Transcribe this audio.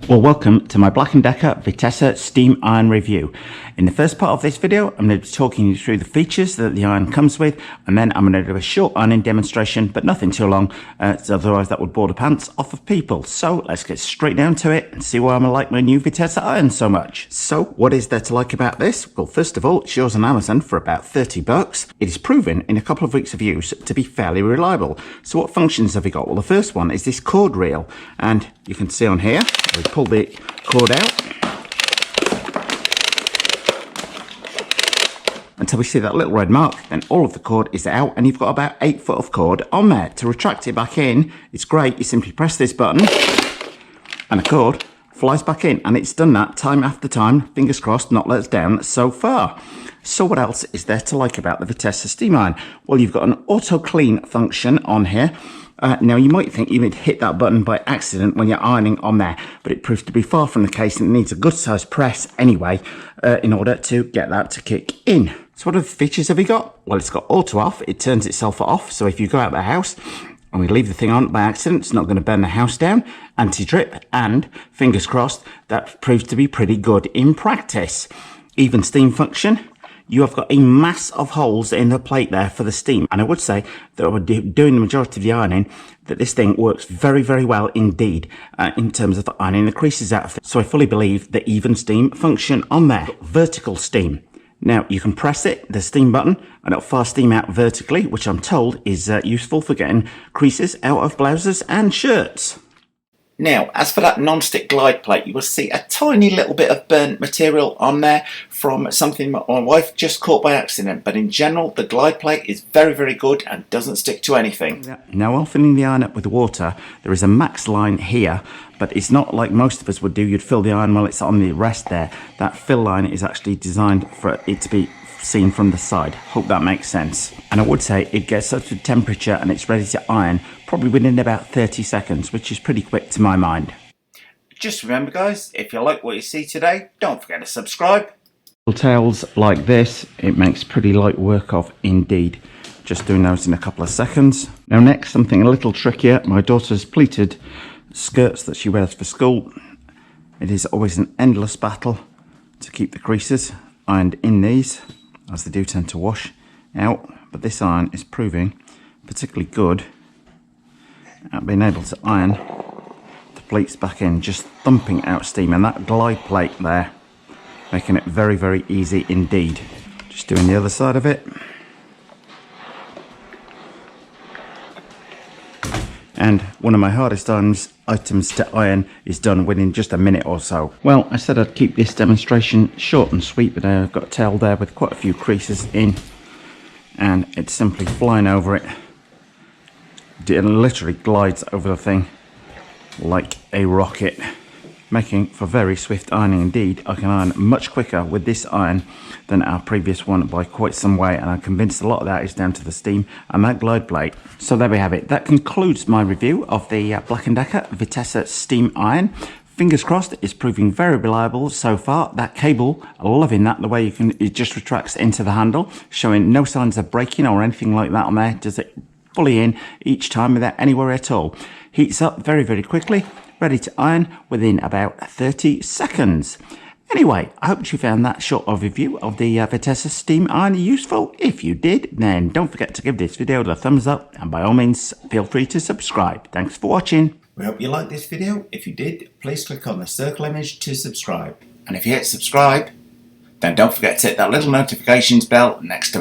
Well, welcome to my Black & Decker Vitessa steam iron review. In the first part of this video, I'm going to be talking you through the features that the iron comes with, and then I'm going to do a short ironing demonstration, but nothing too long, otherwise that would bore the pants off of people. So let's get straight down to it and see why I'm like my new Vitessa iron so much. So what is there to like about this? Well, first of all, it's yours on Amazon for about $30. It is proven in a couple of weeks of use to be fairly reliable. So what functions have we got? Well, the first one is this cord reel, and you can see on here, we pull the cord out until we see that little red mark, then all of the cord is out, and you've got about 8 foot of cord on there. To retract it back in, it's great. You simply press this button and the cord flies back in, and it's done that time after time. Fingers crossed, not let us down so far. So what else is there to like about the Vitessa steam iron? Well, you've got an auto clean function on here. Now, you might think you would hit that button by accident when you're ironing on there, but it proves to be far from the case, and it needs a good sized press anyway in order to get that to kick in. So what other features have we got? Well, it's got auto off. It turns itself off, so if you go out the house and we leave the thing on by accident, it's not going to burn the house down. Anti-drip, and fingers crossed, that proves to be pretty good in practice. Even steam function. You have got a mass of holes in the plate there for the steam, and I would say that we're doing the majority of the ironing, that this thing works very, very well indeed in terms of ironing the creases out of it. So I fully believe the even steam function on there. Vertical steam. Now you can press it, the steam button, and it'll fire steam out vertically, which I'm told is useful for getting creases out of blouses and shirts. Now, as for that non-stick glide plate, you will see a tiny little bit of burnt material on there from something my wife just caught by accident. But in general, the glide plate is very, very good and doesn't stick to anything. Now, while filling the iron up with water, there is a max line here, but it's not like most of us would do. You'd fill the iron while it's on the rest there. That fill line is actually designed for it to be seen from the side. Hope that makes sense. And I would say it gets up to temperature and it's ready to iron probably within about 30 seconds, which is pretty quick to my mind. Just remember, guys, if you like what you see today, don't forget to subscribe. Tails like this, it makes pretty light work of indeed. Just doing those in a couple of seconds. Now next, something a little trickier. My daughter's pleated skirts that she wears for school. It is always an endless battle to keep the creases ironed in these, as they do tend to wash out, but this iron is proving particularly good at being able to iron the pleats back in, just thumping out steam, and that glide plate there making it very, very easy indeed. Just doing the other side of it, and one of my hardest items to iron is done within just a minute or so. Well, I said I'd keep this demonstration short and sweet, but I've got a towel there with quite a few creases in, and it's simply flying over it. It literally glides over the thing like a rocket, making for very swift ironing indeed. I can iron much quicker with this iron than our previous one by quite some way, and I'm convinced a lot of that is down to the steam and that glide plate. So there we have it. That concludes my review of the Black & Decker Vitessa steam iron. Fingers crossed, it's proving very reliable so far. That cable, loving that, the way it just retracts into the handle, showing no signs of breaking or anything like that on there. Does it fully in each time without any worry at all. Heats up very, very quickly, ready to iron within about 30 seconds. Anyway, I hope you found that short overview of the Vitessa steam iron useful. If you did, then don't forget to give this video a thumbs up, and by all means, feel free to subscribe. Thanks for watching. We hope you liked this video. If you did, please click on the circle image to subscribe. And if you hit subscribe, then don't forget to hit that little notifications bell next to